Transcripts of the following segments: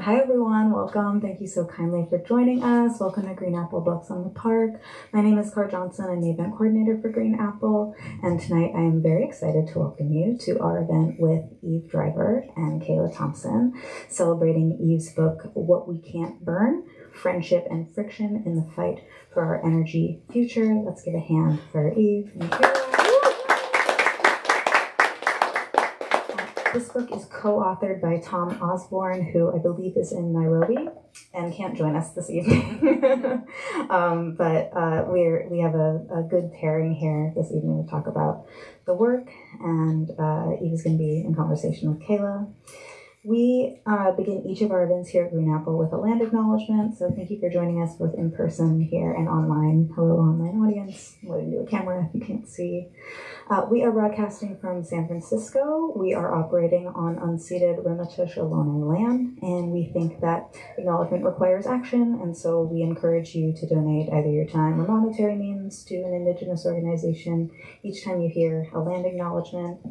Hi everyone, welcome. Thank you so kindly for joining us. Welcome to Green Apple Books on the Park. My name is Kayla Thompson. I'm the event coordinator for Green Apple, and tonight I am very excited to welcome you to our event with Eve Driver and Kayla Thompson, celebrating Eve's book, What We Can't Burn, Friendship and Friction in the Fight for Our Energy Future. Let's give a hand for Eve and Kayla. This book is co-authored by Tom Osborn, who I believe is in Nairobi and can't join us this evening. But we have a good pairing here this evening to talk about the work, and Eve is going to be in conversation with Kayla. We begin each of our events here at Green Apple with a land acknowledgement, so thank you for joining us both in person here and online. Hello, online audience. I'm waving to a camera if you can't see. We are broadcasting from San Francisco. We are operating on unceded Ramaytush Ohlone land, and we think that acknowledgement requires action, and so we encourage you to donate either your time or monetary means to an Indigenous organization each time you hear a land acknowledgement.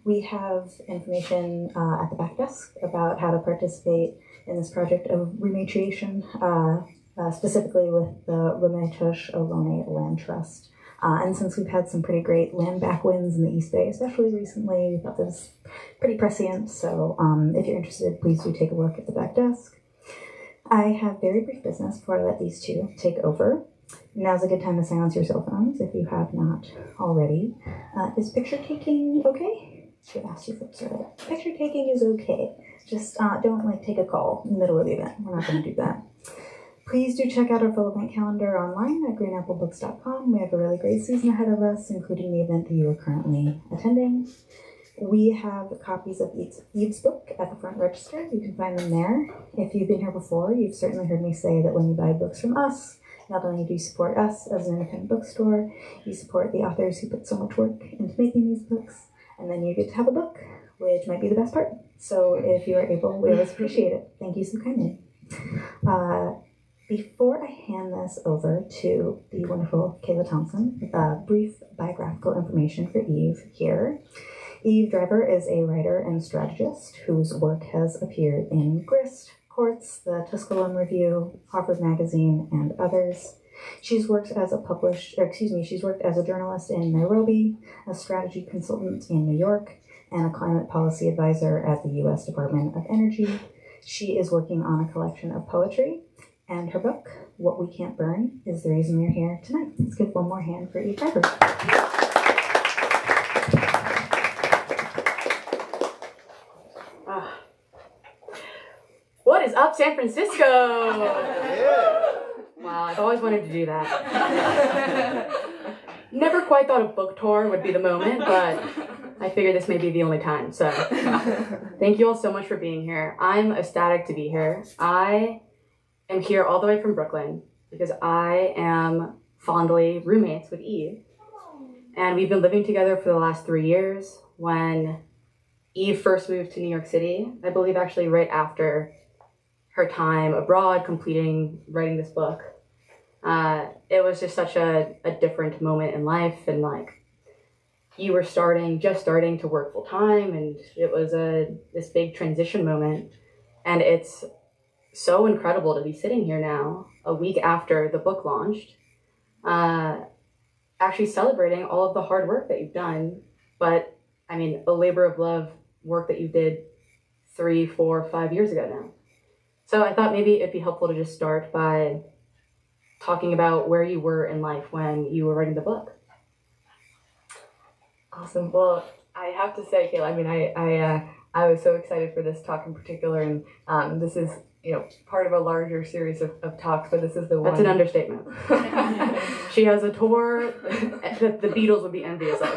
We have information at the back desk about how to participate in this project of rematriation, specifically with the Ramaytush Ohlone Land Trust. And since we've had some pretty great land back wins in the East Bay, especially recently, we thought this was pretty prescient. So if you're interested, please do take a look at the back desk. I have very brief business before I let these two take over. Now's a good time to silence your cell phones if you have not already. Is picture taking okay? Should have asked you folks earlier. Picture taking is okay. Just don't take a call in the middle of the event. We're not going to do that. Please do check out our full event calendar online at greenapplebooks.com. We have a really great season ahead of us, including the event that you are currently attending. We have copies of Eve's book at the front register. You can find them there. If you've been here before, you've certainly heard me say that when you buy books from us, not only do you support us as an independent bookstore, you support the authors who put so much work into making these books, and then you get to have a book, which might be the best part. So if you are able, we always appreciate it. Thank you so kindly. Before I hand this over to the wonderful Kayla Thompson, brief biographical information for Eve here. Eve Driver is a writer and strategist whose work has appeared in Grist, Quartz, the Tusculum Review, Harvard Magazine, and others. She's worked as a journalist in Nairobi, a strategy consultant in New York, and a climate policy advisor at the U.S. Department of Energy. She is working on a collection of poetry, and her book, What We Can't Burn, is the reason you're here tonight. Let's give one more hand for Eve Driver. What is up, San Francisco? Yeah. Wow, I've always wanted to do that. Never quite thought a book tour would be the moment, but I figured this may be the only time. So thank you all so much for being here. I'm ecstatic to be here. I am here all the way from Brooklyn because I am fondly roommates with Eve. And we've been living together for the last 3 years. When Eve first moved to New York City, I believe actually right after her time abroad writing this book. It was just such a different moment in life, and you were just starting to work full time, and it was this big transition moment. And it's so incredible to be sitting here now, a week after the book launched, actually celebrating all of the hard work that you've done, but a labor of love work that you did 3, 4, 5 years ago now. So I thought maybe it'd be helpful to just start by talking about where you were in life when you were writing the book. Awesome. Well, I have to say, Kayla, I was so excited for this talk in particular, and this is part of a larger series of talks, but this is the one. That's an understatement. She has a tour that the Beatles would be envious of.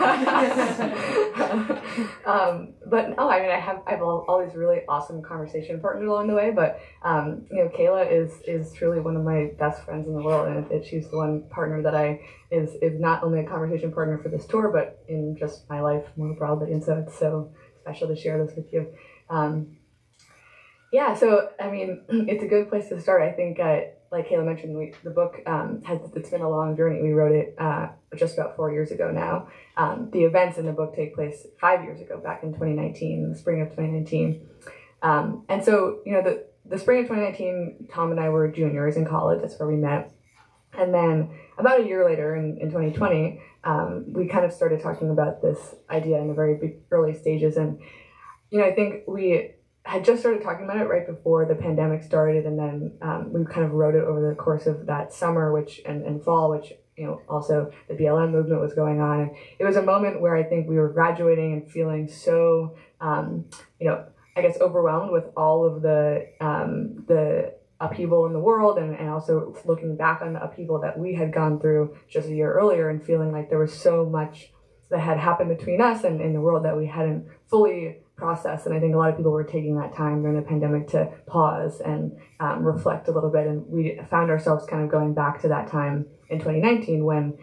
I have all these really awesome conversation partners along the way, but Kayla is truly one of my best friends in the world, and she's the one partner that is not only a conversation partner for this tour, but in just my life more broadly, and so it's so special to share this with you. It's a good place to start. I think, like Kayla mentioned, the book it's been a long journey. We wrote it just about 4 years ago now. The events in the book take place 5 years ago, back in 2019, the spring of 2019. And so, the spring of 2019, Tom and I were juniors in college. That's where we met. And then about a year later, in 2020, we kind of started talking about this idea in the very early stages. And, I think we had just started talking about it right before the pandemic started. And then we kind of wrote it over the course of that summer, and fall, which, also the BLM movement was going on. And it was a moment where I think we were graduating and feeling so, I guess, overwhelmed with all of the upheaval in the world, and also looking back on the upheaval that we had gone through just a year earlier, and feeling like there was so much that had happened between us and in the world that we hadn't fully processed. And I think a lot of people were taking that time during the pandemic to pause and reflect a little bit. And we found ourselves kind of going back to that time in 2019 when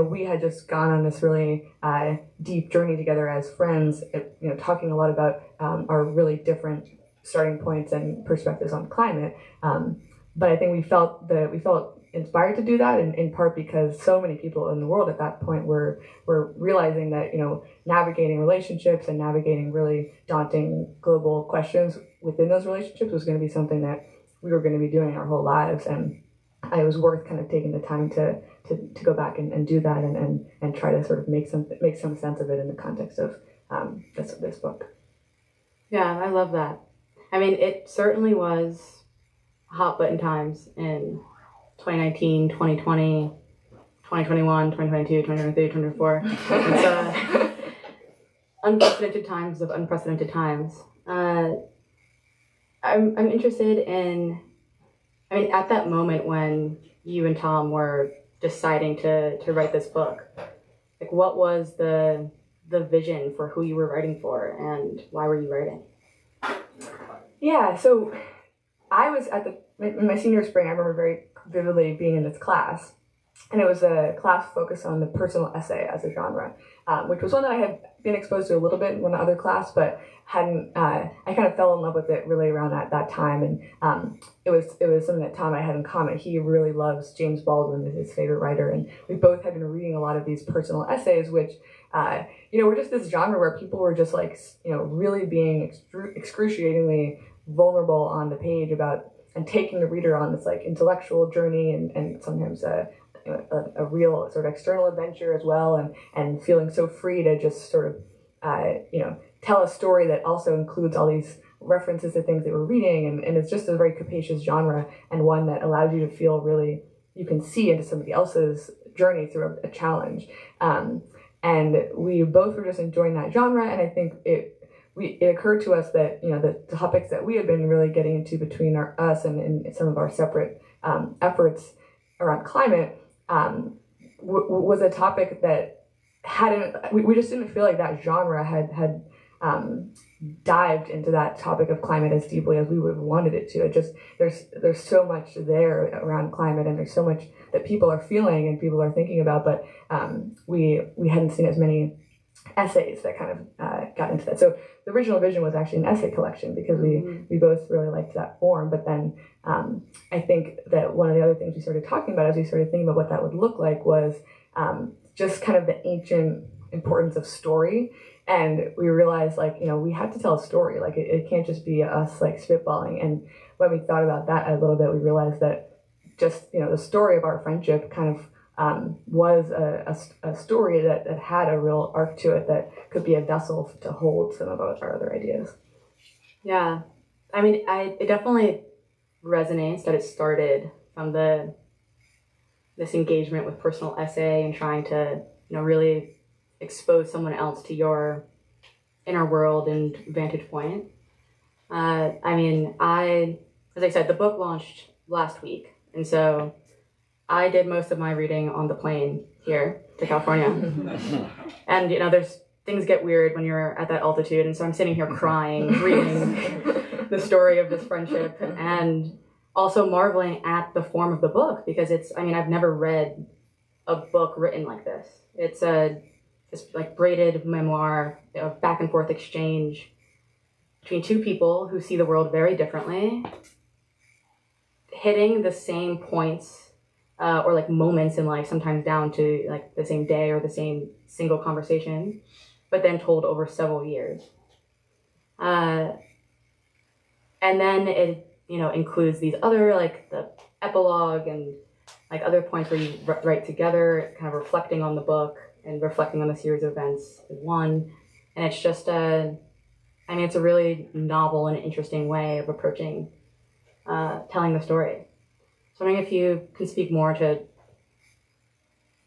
we had just gone on this really deep journey together as friends, talking a lot about our really different starting points and perspectives on climate. But I think we felt inspired to do that in part because so many people in the world at that point were realizing that, navigating relationships and navigating really daunting global questions within those relationships was going to be something that we were going to be doing our whole lives. And it was worth kind of taking the time to go back and do that and try to sort of make some sense of it in the context of this book. Yeah, I love that. I mean, it certainly was hot button times in 2019, 2020, 2021, 2022, 2023, 2024. It's unprecedented times of unprecedented times. I'm interested in, at that moment when you and Tom were deciding to write this book, like, what was the vision for who you were writing for, and why were you writing? Yeah, so I was in my senior spring. I remember very vividly being in this class, and it was a class focused on the personal essay as a genre, which was one that I had been exposed to a little bit in one other class, but hadn't. I kind of fell in love with it really around that time, and it was something that Tom and I had in common. He really loves James Baldwin, is his favorite writer, and we both had been reading a lot of these personal essays, which were just this genre where people were just like, really being excruciatingly vulnerable on the page about and taking the reader on this like intellectual journey and sometimes a real sort of external adventure as well, and feeling so free to just sort of tell a story that also includes all these references to things that we're reading, and it's just a very capacious genre, and one that allows you to feel really, you can see into somebody else's journey through a challenge, and we both were just enjoying that genre. And I think it occurred to us that the topics that we had been really getting into between us and some of our separate efforts around climate was a topic that we just didn't feel like that genre had dived into that topic of climate as deeply as we would have wanted it to. It just there's so much there around climate, and there's so much that people are feeling and people are thinking about, but we hadn't seen as many essays that kind of got into that. So the original vision was actually an essay collection because we both really liked that form. But then I think that one of the other things we started talking about as we started thinking about what that would look like was just kind of the ancient importance of story. And we realized, we had to tell a story. Like, it can't just be us, spitballing. And when we thought about that a little bit, we realized that just, the story of our friendship kind of was a story that had a real arc to it that could be a vessel to hold some of our other ideas. Yeah. It definitely resonates that it started from this engagement with personal essay and trying to, really expose someone else to your inner world and vantage point. As I said, the book launched last week, and so I did most of my reading on the plane here to California. And, things get weird when you're at that altitude, and so I'm sitting here crying, reading the story of this friendship, and also marveling at the form of the book, because I've never read a book written like this. It's this braided memoir of back and forth exchange between two people who see the world very differently, hitting the same points or moments in life, sometimes down to the same day or the same single conversation, but then told over several years. And then it includes these other, like the epilogue and like other points where you write together, kind of reflecting on the book and reflecting on the series of events in one. And it's just it's a really novel and interesting way of approaching telling the story. So I'm wondering if you can speak more to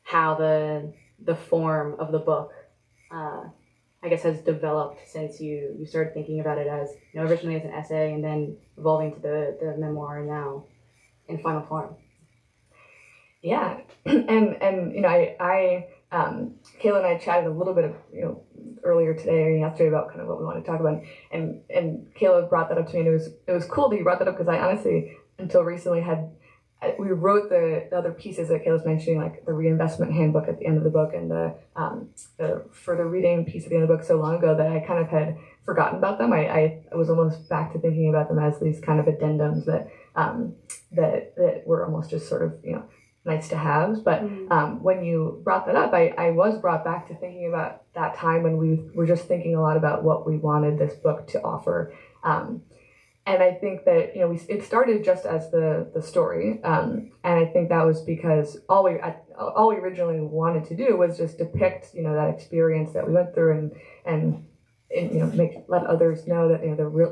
how the form of the book, I guess, has developed since you started thinking about it as, originally as an essay and then evolving to the memoir and now in final form. Yeah, and I Kayla and I chatted a little bit of earlier today or yesterday about kind of what we want to talk about, and Kayla brought that up to me, and it was cool that you brought that up because I honestly until recently we wrote the other pieces that Kayla's mentioning, like the reinvestment handbook at the end of the book and the further reading piece at the end of the book so long ago that I kind of had forgotten about them. I was almost back to thinking about them as these kind of addendums that were almost just sort of nice to haves. But when you brought that up, I was brought back to thinking about that time when we were just thinking a lot about what we wanted this book to offer. And I think that it started just as the story, and I think that was because all we originally wanted to do was just depict that experience that we went through and let others know that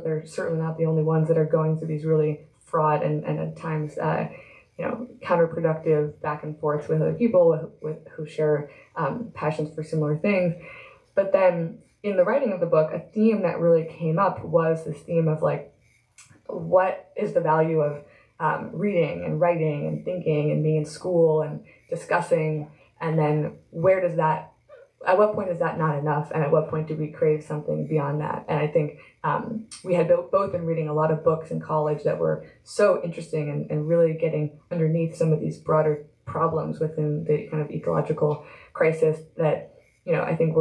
they're certainly not the only ones that are going through these really fraught and at times counterproductive back and forth with other people with who share passions for similar things. But then in the writing of the book, a theme that really came up was this theme of like, what is the value of reading and writing and thinking and being in school and discussing, and then at what point is that not enough, and at what point do we crave something beyond that? And I think we had both been reading a lot of books in college that were so interesting and really getting underneath some of these broader problems within the kind of ecological crisis that I think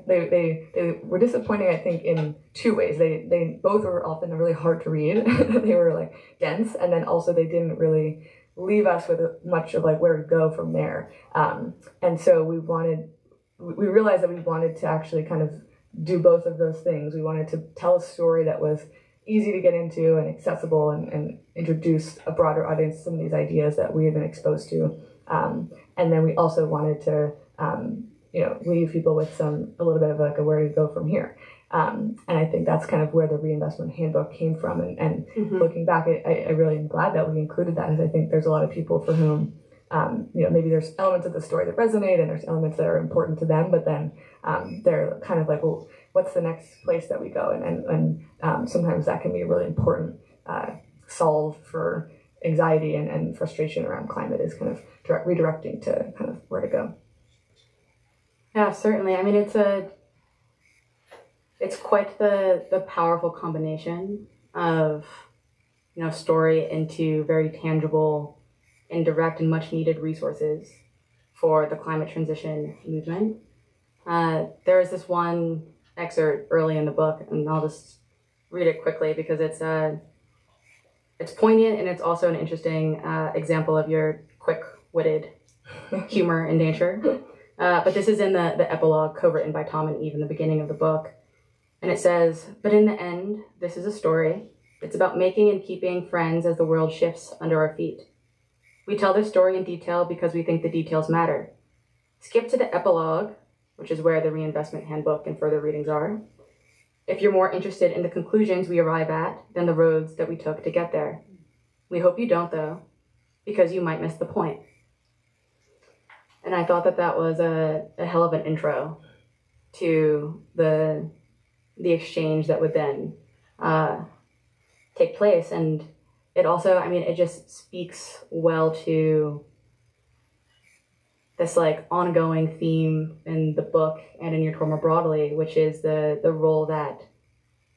they were disappointing, I think, in two ways. They both were often really hard to read. They were like dense, and then also they didn't really leave us with much of like where to go from there. And so we realized that we wanted to actually kind of do both of those things. We wanted to tell a story that was easy to get into and accessible and introduce a broader audience to some of these ideas that we had been exposed to. And then we also wanted to leave people with a little bit of like a where to go from here. And I think that's kind of where the reinvestment handbook came from. And looking back, I really am glad that we included that, because I think there's a lot of people for whom, maybe there's elements of the story that resonate and there's elements that are important to them, but then they're kind of like, well, what's the next place that we go? And sometimes that can be a really important solve for anxiety and frustration around climate, is kind of redirecting to kind of where to go. Yeah, certainly. I mean, it's quite the powerful combination of, story into very tangible and direct and much needed resources for the climate transition movement. There is this one excerpt early in the book, and I'll just read it quickly because it's poignant and it's also an interesting example of your quick-witted humor and nature. But this is in the epilogue co-written by Tom and Eve in the beginning of the book. And it says, "But in the end, this is a story. It's about making and keeping friends as the world shifts under our feet. We tell this story in detail because we think the details matter. Skip to the epilogue," which is where the reinvestment handbook and further readings are, "if you're more interested in the conclusions we arrive at than the roads that we took to get there. We hope you don't, though, because you might miss the point." And I thought that was a hell of an intro to the exchange that would then take place. And it also, it just speaks well to this like ongoing theme in the book and in your tour more broadly, which is the role that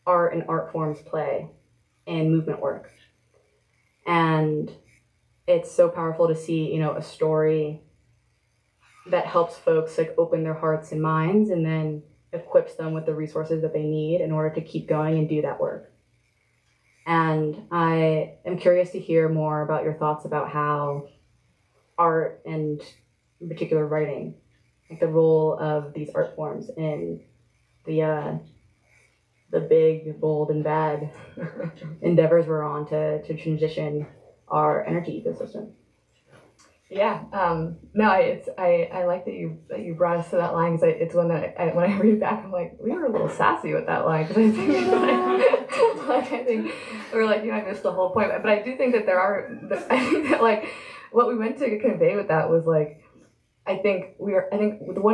art and art forms play in movement work. And it's so powerful to see, a story that helps folks like open their hearts and minds and then equips them with the resources that they need in order to keep going and do that work. And I am curious to hear more about your thoughts about how art and in particular writing, like the role of these art forms in the the big, bold, and bad endeavors we're on to transition our energy ecosystem. Yeah, no, I like that you brought us to that line, because it's one that when I read it back, I'm like, we were a little sassy with that line, because I think I think we're like, I missed the whole point. But I do think that I think that like what we meant to convey with that was like, I think one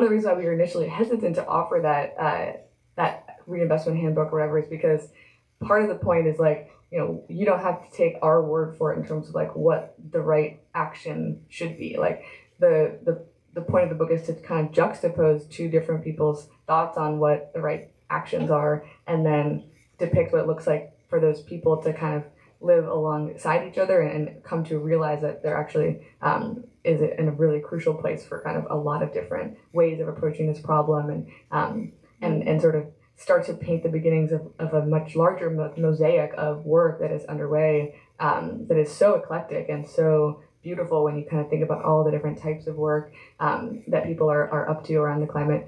of the reasons why we were initially hesitant to offer that reinvestment handbook or whatever is because part of the point is like, you don't have to take our word for it in terms of like what the right action should be. Like the point of the book is to kind of juxtapose two different people's thoughts on what the right actions are, and then depict what it looks like for those people to kind of live alongside each other and come to realize that they're actually is in a really crucial place for kind of a lot of different ways of approaching this problem, and sort of start to paint the beginnings of a much larger mosaic of work that is underway, that is so eclectic and so beautiful when you kind of think about all the different types of work that people are up to around the climate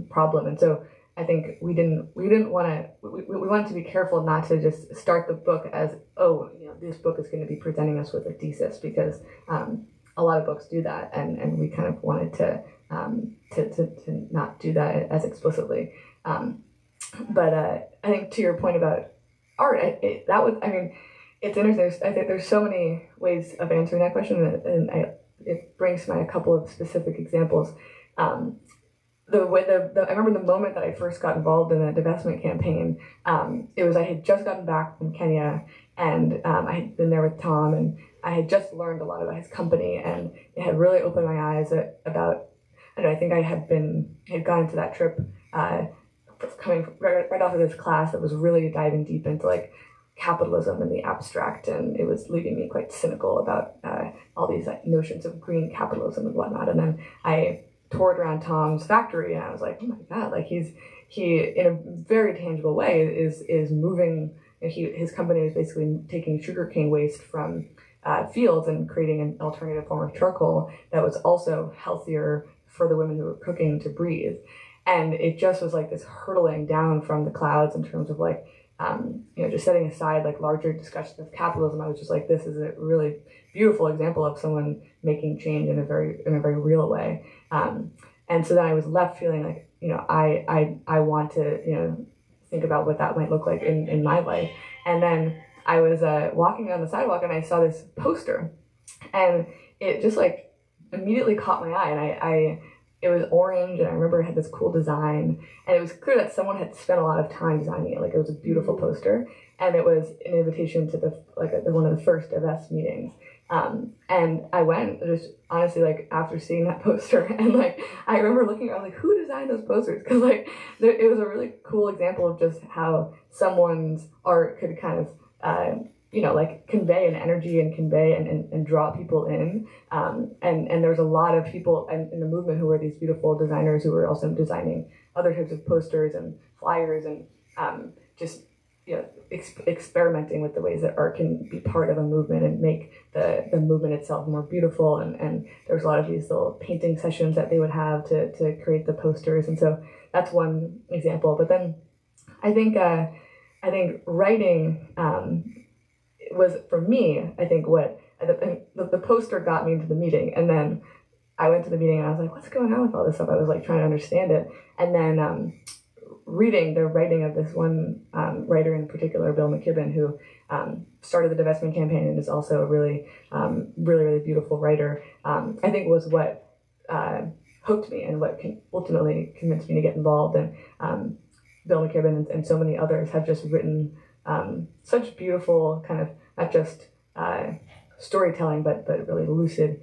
problem. And so I think we wanted to be careful not to just start the book as, this book is going to be presenting us with a thesis, because a lot of books do that, and we kind of wanted to not do that as explicitly. But I think to your point about art, it's interesting. I think there's so many ways of answering that question, and it brings to mind a couple of specific examples. I remember the moment that I first got involved in a divestment campaign. I had just gotten back from Kenya, and I had been there with Tom, and I had just learned a lot about his company, and it had really opened my eyes about. I think I had gone into that trip. Coming right off of this class that was really diving deep into like capitalism and the abstract, and it was leaving me quite cynical about all these notions of green capitalism and whatnot. And then I toured around Tom's factory, and I was like, oh my god, like he in a very tangible way is moving. His company is basically taking sugarcane waste from fields and creating an alternative form of charcoal that was also healthier for the women who were cooking to breathe. And it just was like this hurtling down from the clouds in terms of like, just setting aside like larger discussions of capitalism. I was just like, this is a really beautiful example of someone making change in a very real way. And so then I was left feeling like, I want to, think about what that might look like in my life. And then I was walking down the sidewalk, and I saw this poster, and it just like immediately caught my eye. And it was orange, and I remember it had this cool design, and it was clear that someone had spent a lot of time designing it. Like, it was a beautiful poster, and it was an invitation to one of the first Divest meetings. And I went just honestly, like, after seeing that poster, and like I remember looking, I was like, who designed those posters? Because like it was a really cool example of just how someone's art could kind of like convey an energy and convey and draw people in. And there's a lot of people in the movement who were these beautiful designers who were also designing other types of posters and flyers, and just experimenting with the ways that art can be part of a movement and make the movement itself more beautiful. And there's a lot of these little painting sessions that they would have to create the posters. And so that's one example. But then I think writing was, for me, I think what the poster got me into the meeting, and then I went to the meeting and I was like, what's going on with all this stuff? I was like trying to understand it, and then reading the writing of this one writer in particular, Bill McKibben, who started the divestment campaign and is also a really, really beautiful writer, I think was what hooked me and what ultimately convinced me to get involved. And Bill McKibben and so many others have just written such beautiful kind of not just storytelling, but really lucid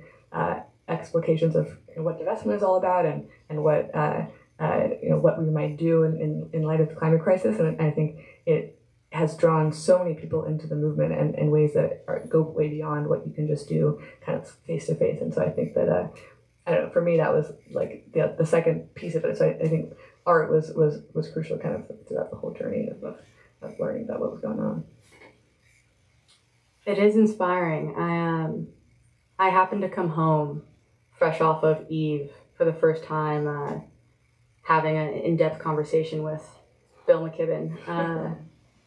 explications of what divestment is all about, and what what we might do in light of the climate crisis. And I think it has drawn so many people into the movement in ways that go way beyond what you can just do kind of face to face. And so I think that I don't know, for me that was like the second piece of it. So I think art was crucial kind of throughout the whole journey of learning about what was going on. It is inspiring. I happened to come home fresh off of Eve for the first time, having an in-depth conversation with Bill McKibben,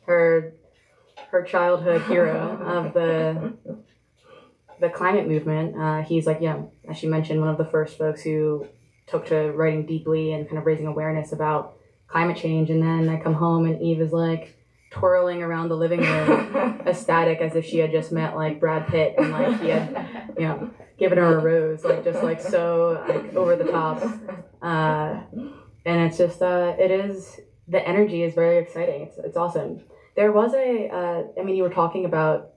her childhood hero of the climate movement. He's like, as she mentioned, one of the first folks who took to writing deeply and kind of raising awareness about climate change. And then I come home and Eve is like twirling around the living room, ecstatic as if she had just met like Brad Pitt and like he had, given her a rose, like just like so like over the top. And it's just, the energy is very exciting. It's awesome. There was you were talking about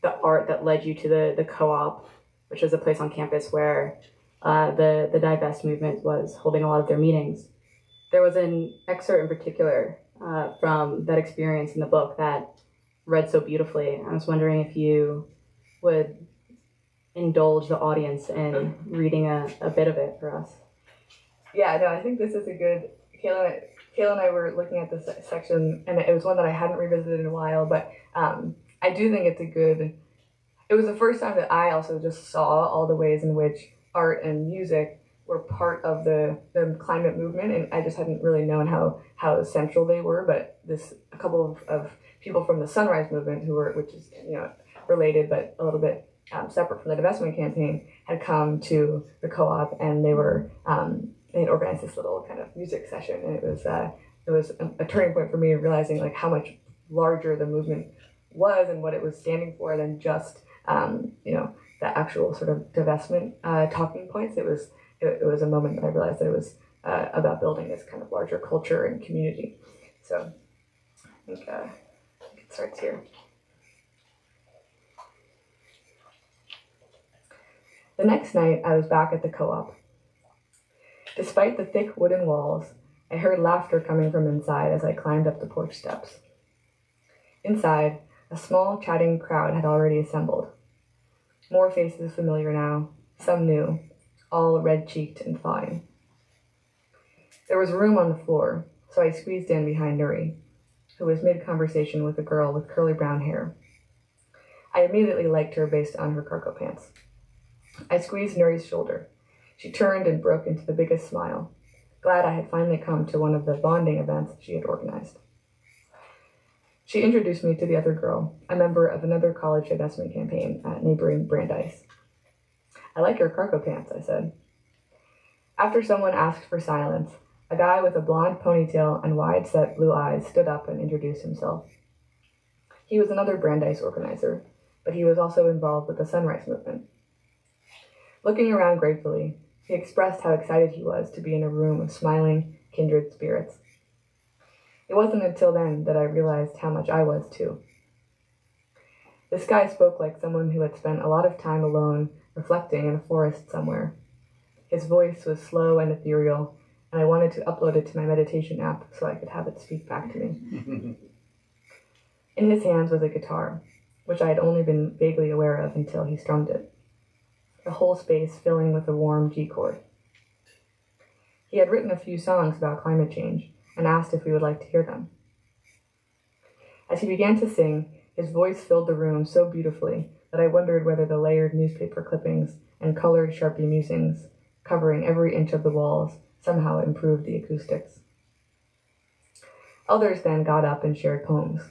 the art that led you to the co-op, which is a place on campus where the Divest movement was holding a lot of their meetings. There was an excerpt in particular from that experience in the book that read so beautifully. I was wondering if you would indulge the audience in reading a bit of it for us. Yeah, no, I think this is a good... Kayla and I were looking at this section, and it was one that I hadn't revisited in a while, but I do think it's a good... It was the first time that I also just saw all the ways in which art and music were part of the climate movement, and I just hadn't really known how central they were, but a couple of people from the Sunrise Movement, which is related but a little bit separate from the divestment campaign, had come to the co-op, and they had organized this little kind of music session, and it was a turning point for me, realizing like how much larger the movement was and what it was standing for than just the actual sort of divestment talking points. It was a moment that I realized that it was about building this kind of larger culture and community. So I think it starts here. The next night, I was back at the co-op. Despite the thick wooden walls, I heard laughter coming from inside as I climbed up the porch steps. Inside, a small, chatting crowd had already assembled. More faces familiar now, some new, all red-cheeked and thawing. There was room on the floor, so I squeezed in behind Nuri, who was mid-conversation with a girl with curly brown hair. I immediately liked her based on her cargo pants. I squeezed Nuri's shoulder. She turned and broke into the biggest smile, glad I had finally come to one of the bonding events she had organized. She introduced me to the other girl, a member of another college divestment campaign at neighboring Brandeis. I like your cargo pants, I said. After someone asked for silence, a guy with a blonde ponytail and wide-set blue eyes stood up and introduced himself. He was another Brandeis organizer, but he was also involved with the Sunrise Movement. Looking around gratefully, he expressed how excited he was to be in a room of smiling, kindred spirits. It wasn't until then that I realized how much I was too. This guy spoke like someone who had spent a lot of time alone, reflecting in a forest somewhere. His voice was slow and ethereal, and I wanted to upload it to my meditation app so I could have it speak back to me. In his hands was a guitar, which I had only been vaguely aware of until he strummed it, the whole space filling with a warm G chord. He had written a few songs about climate change and asked if we would like to hear them. As he began to sing, his voice filled the room so beautifully that I wondered whether the layered newspaper clippings and colored Sharpie musings covering every inch of the walls somehow improved the acoustics. Others then got up and shared poems.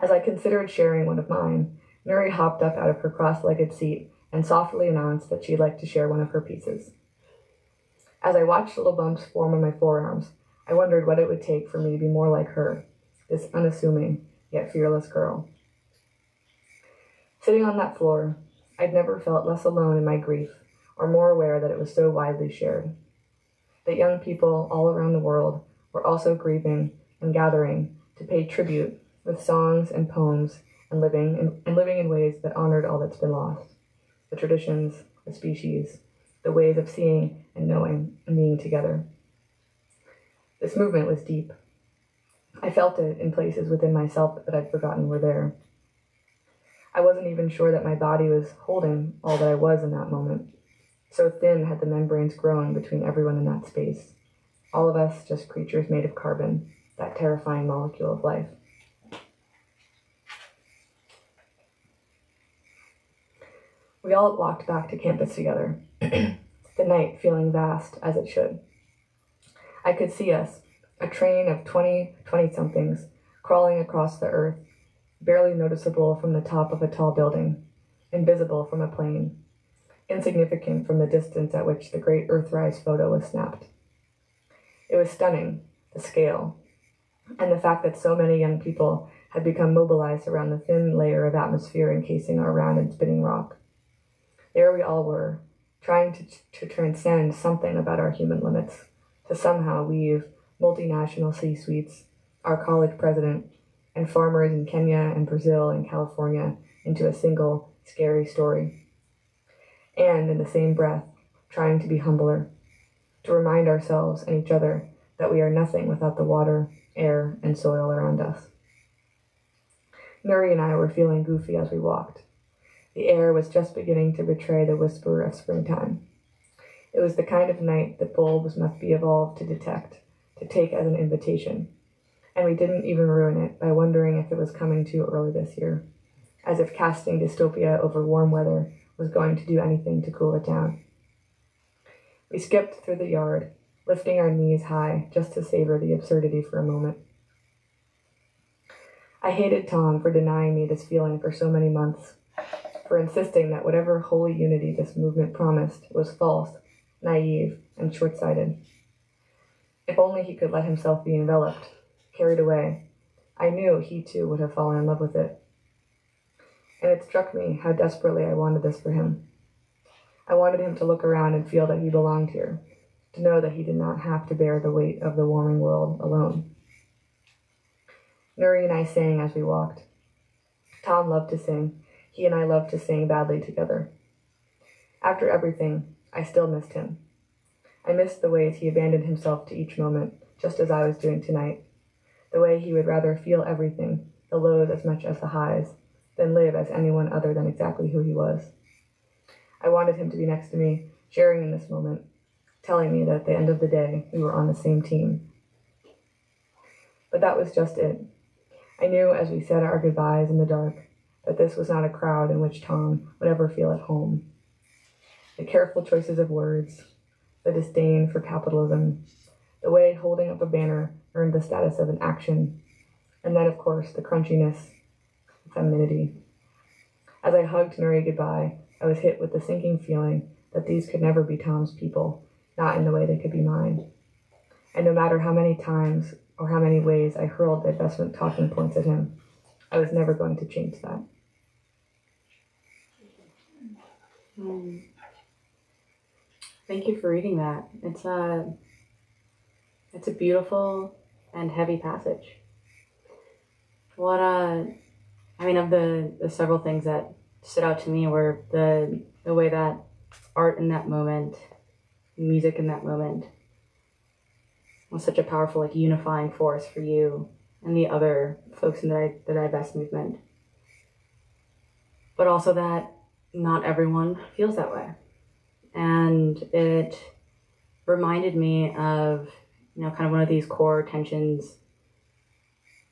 As I considered sharing one of mine, Mary hopped up out of her cross-legged seat and softly announced that she'd like to share one of her pieces. As I watched little bumps form on my forearms, I wondered what it would take for me to be more like her, this unassuming yet fearless girl. Sitting on that floor, I'd never felt less alone in my grief or more aware that it was so widely shared. That young people all around the world were also grieving and gathering to pay tribute with songs and poems and living in ways that honored all that's been lost. The traditions, the species, the ways of seeing and knowing and being together. This movement was deep. I felt it in places within myself that I'd forgotten were there. I wasn't even sure that my body was holding all that I was in that moment. So thin had the membranes grown between everyone in that space. All of us just creatures made of carbon, that terrifying molecule of life. We all walked back to campus together, the night feeling vast as it should. I could see us, a train of 20-somethings crawling across the earth, barely noticeable from the top of a tall building, invisible from a plane, insignificant from the distance at which the great Earthrise photo was snapped. It was stunning, the scale, and the fact that so many young people had become mobilized around the thin layer of atmosphere encasing our round and spinning rock. There we all were, trying to transcend something about our human limits, to somehow weave multinational C-suites, our college president, and farmers in Kenya and Brazil and California into a single, scary story. And in the same breath, trying to be humbler, to remind ourselves and each other that we are nothing without the water, air, and soil around us. Nuri and I were feeling goofy as we walked. The air was just beginning to betray the whisper of springtime. It was the kind of night that bulbs must be evolved to detect, to take as an invitation. And we didn't even ruin it by wondering if it was coming too early this year, as if casting dystopia over warm weather was going to do anything to cool it down. We skipped through the yard, lifting our knees high just to savor the absurdity for a moment. I hated Tom for denying me this feeling for so many months, for insisting that whatever holy unity this movement promised was false, naive, and short-sighted. If only he could let himself be enveloped, carried away, I knew he too would have fallen in love with it. And it struck me how desperately I wanted this for him. I wanted him to look around and feel that he belonged here, to know that he did not have to bear the weight of the warming world alone. Nuri and I sang as we walked. Tom loved to sing. He and I loved to sing badly together. After everything, I still missed him. I missed the ways he abandoned himself to each moment, just as I was doing tonight. The way he would rather feel everything, the lows as much as the highs, than live as anyone other than exactly who he was. I wanted him to be next to me, sharing in this moment, telling me that at the end of the day, we were on the same team. But that was just it. I knew as we said our goodbyes in the dark that this was not a crowd in which Tom would ever feel at home. The careful choices of words, the disdain for capitalism, the way holding up a banner earned the status of an action, and then, of course, the crunchiness, femininity. As I hugged Nuri goodbye, I was hit with the sinking feeling that these could never be Tom's people, not in the way they could be mine. And no matter how many times or how many ways I hurled divestment talking points at him, I was never going to change that. Thank you for reading that. It's a beautiful and heavy passage. Of the several things that stood out to me were the way that art in that moment, music in that moment, was such a powerful unifying force for you and the other folks in the Divest movement. But also that not everyone feels that way. And it reminded me of, kind of one of these core tensions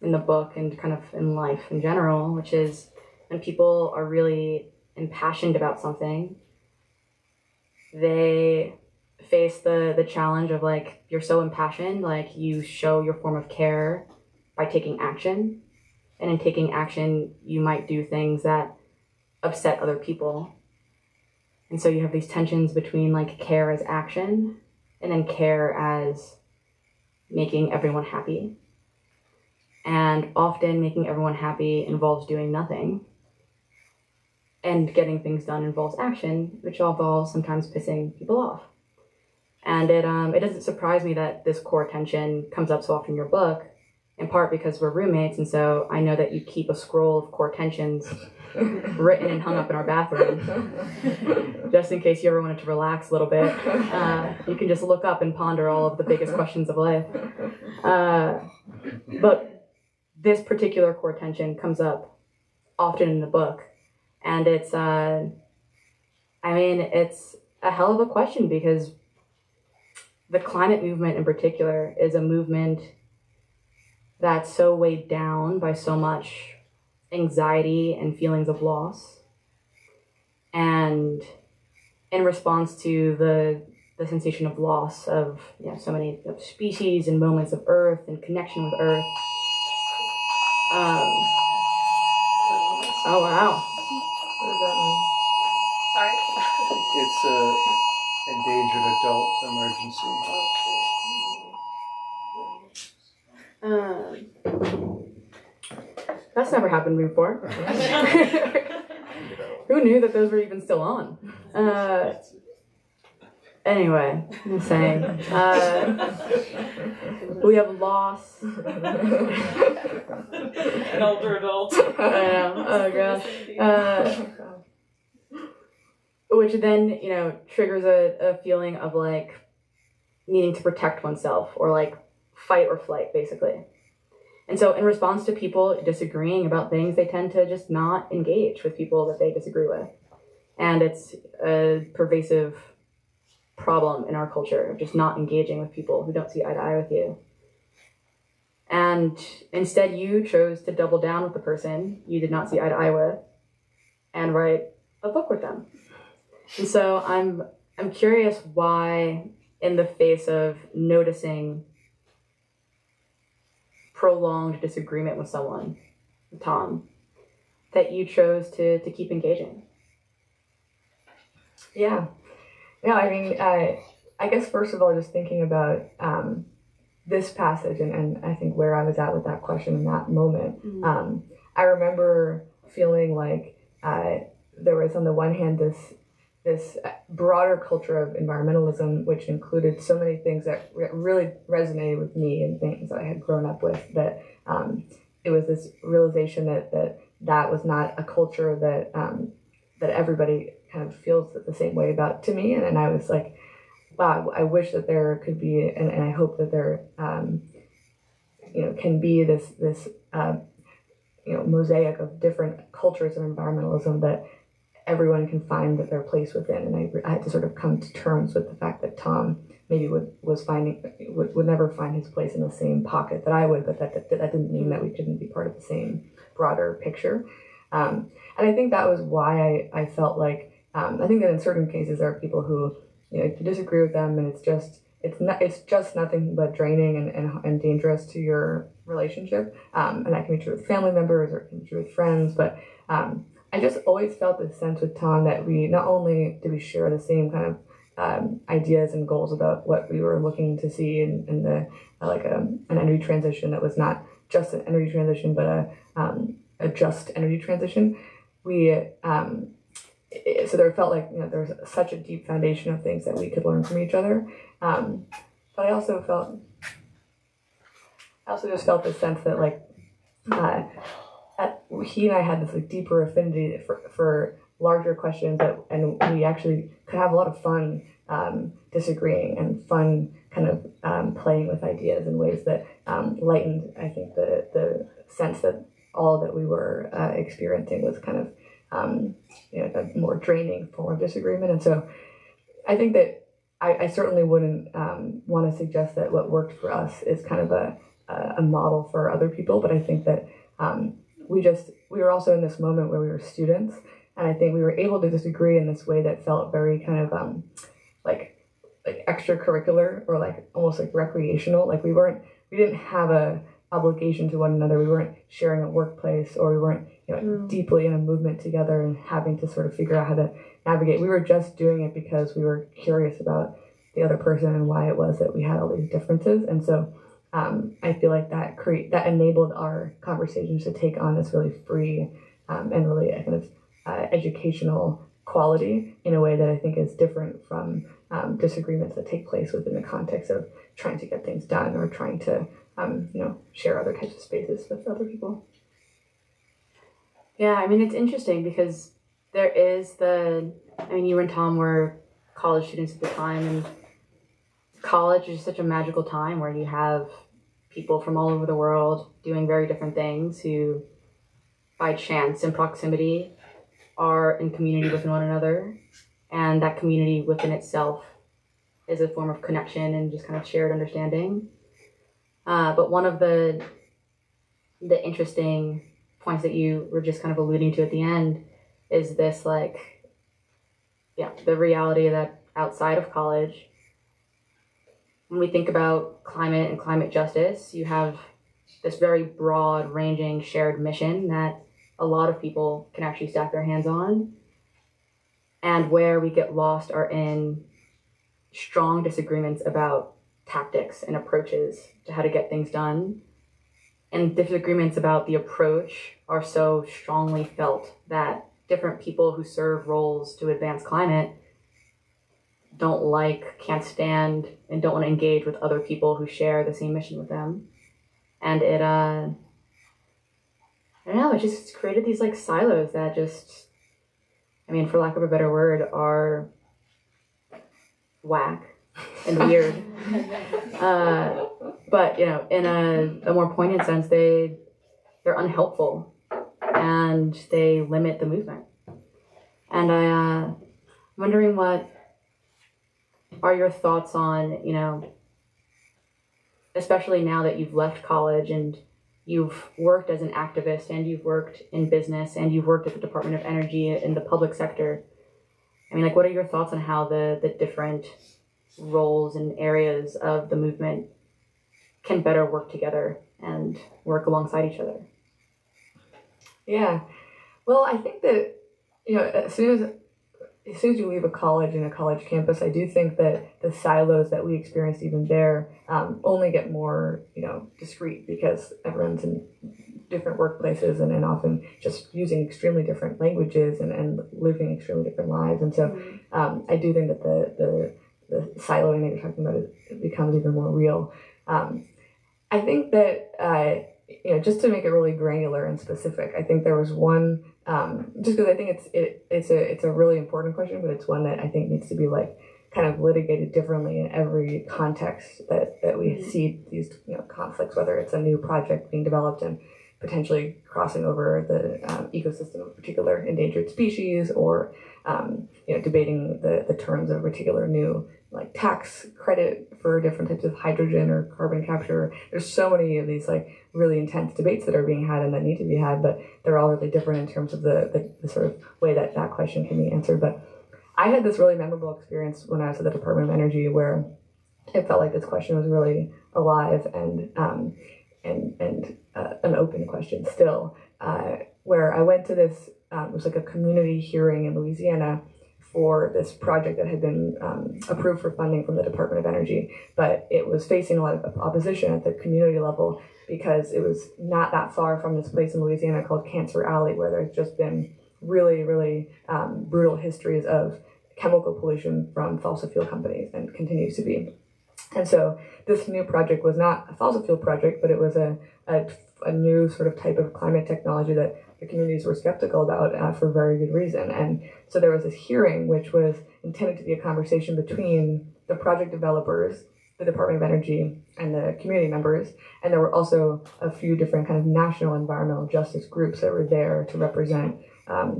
in the book and kind of in life in general, which is when people are really impassioned about something, they face the challenge of you're so impassioned, you show your form of care by taking action. And in taking action, you might do things that upset other people. And so you have these tensions between care as action and then care as making everyone happy. And often making everyone happy involves doing nothing. And getting things done involves action, which involves sometimes pissing people off. And it doesn't surprise me that this core tension comes up so often in your book, in part because we're roommates, and so I know that you keep a scroll of core tensions written and hung up in our bathroom. Just in case you ever wanted to relax a little bit, you can just look up and ponder all of the biggest questions of life. But this particular core tension comes up often in the book, and it's a hell of a question, because the climate movement in particular is a movement that's so weighed down by so much anxiety and feelings of loss. And in response to the the sensation of loss of so many species and moments of Earth and connection with Earth. Oh wow! What does that mean? Sorry. It's a endangered adult emergency. That's never happened before. Who knew that those were even still on? Anyway, I'm saying we have loss. An older adult. I know. Oh gosh. Which then triggers a feeling of like needing to protect oneself or like fight or flight, basically. And so in response to people disagreeing about things, they tend to just not engage with people that they disagree with. And it's a pervasive problem in our culture of just not engaging with people who don't see eye to eye with you. And instead you chose to double down with the person you did not see eye to eye with and write a book with them. And so I'm curious why, in the face of noticing prolonged disagreement with someone, Tom, that you chose to keep engaging. Yeah. No, I mean, I guess first of all, just thinking about this passage and I think where I was at with that question in that moment, I remember feeling like there was on the one hand this broader culture of environmentalism, which included so many things that really resonated with me and things that I had grown up with, that it was this realization that was not a culture that everybody kind of feels the same way about to me. And I was like, wow, I wish that there could be, and I hope that there, can be this mosaic of different cultures of environmentalism that everyone can find their place within. And I had to sort of come to terms with the fact that Tom maybe would never find his place in the same pocket that I would, but that didn't mean that we couldn't be part of the same broader picture. And I think that was why I felt like, I think that in certain cases there are people who, you disagree with them and it's just nothing but draining and dangerous to your relationship. And that can be true with family members or it can be true with friends, but I just always felt this sense with Tom that we not only did we share the same kind of ideas and goals about what we were looking to see in the an energy transition that was not just an energy transition but a just energy transition. So there felt like there was such a deep foundation of things that we could learn from each other. But I also just felt this sense that he and I had this deeper affinity for larger questions and we actually could have a lot of fun disagreeing and fun kind of playing with ideas in ways that lightened, I think, the sense that all that we were experiencing was kind of a more draining form of disagreement. And so I think that I certainly wouldn't want to suggest that what worked for us is kind of a model for other people, but I think that we were also in this moment where we were students, and I think we were able to disagree in this way that felt very kind of like extracurricular or almost recreational. We didn't have a obligation to one another. We weren't sharing a workplace, or we weren't deeply in a movement together and having to sort of figure out how to navigate. We were just doing it because we were curious about the other person and why it was that we had all these differences. And so I feel like that enabled our conversations to take on this really free and really kind of educational quality in a way that I think is different from disagreements that take place within the context of trying to get things done or trying to share other types of spaces with other people. Yeah, I mean, it's interesting because there is you and Tom were college students at the time, and college is such a magical time where you have people from all over the world doing very different things who, by chance and proximity, are in community with one another, and that community within itself is a form of connection and just kind of shared understanding. But one of the interesting points that you were just kind of alluding to at the end is this the reality that outside of college when we think about climate and climate justice, you have this very broad ranging shared mission that a lot of people can actually stack their hands on. And where we get lost are in strong disagreements about tactics and approaches to how to get things done. And disagreements about the approach are so strongly felt that different people who serve roles to advance climate don't like, can't stand, and don't want to engage with other people who share the same mission with them. And it, I don't know, it just created these like silos that just, I mean, for lack of a better word, are whack and weird. But, you know, in a more poignant sense, they're unhelpful and they limit the movement. And I'm wondering what are your thoughts on, you know, especially now that you've left college and you've worked as an activist and you've worked in business and you've worked at the Department of Energy in the public sector. I mean, like, what are your thoughts on how the different roles and areas of the movement can better work together and work alongside each other? Yeah. Well, I think that, you know, as soon as you leave a college and a college campus, I do think that the silos that we experienced even there only get more, you know, discrete because everyone's in different workplaces and often just using extremely different languages and living extremely different lives. And so I do think that the siloing that you're talking about it becomes even more real. I think that, you know, just to make it really granular and specific, I think there was one, just because I think it's a really important question, but it's one that I think needs to be like kind of litigated differently in every context that we see these, you know, conflicts, whether it's a new project being developed and potentially crossing over the ecosystem of a particular endangered species, or you know, debating the terms of a particular new like tax credit for different types of hydrogen or carbon capture. There's so many of these like really intense debates that are being had and that need to be had, but they're all really different in terms of the sort of way that question can be answered. But I had this really memorable experience when I was at the Department of Energy where it felt like this question was really alive and an open question still, where I went to this, it was like a community hearing in Louisiana for this project that had been approved for funding from the Department of Energy, but it was facing a lot of opposition at the community level because it was not that far from this place in Louisiana called Cancer Alley, where there's just been really, really brutal histories of chemical pollution from fossil fuel companies and continues to be. And so this new project was not a fossil fuel project, but it was a new sort of type of climate technology that the communities were skeptical about for very good reason. And so there was this hearing, which was intended to be a conversation between the project developers, the Department of Energy, and the community members. And there were also a few different kind of national environmental justice groups that were there to represent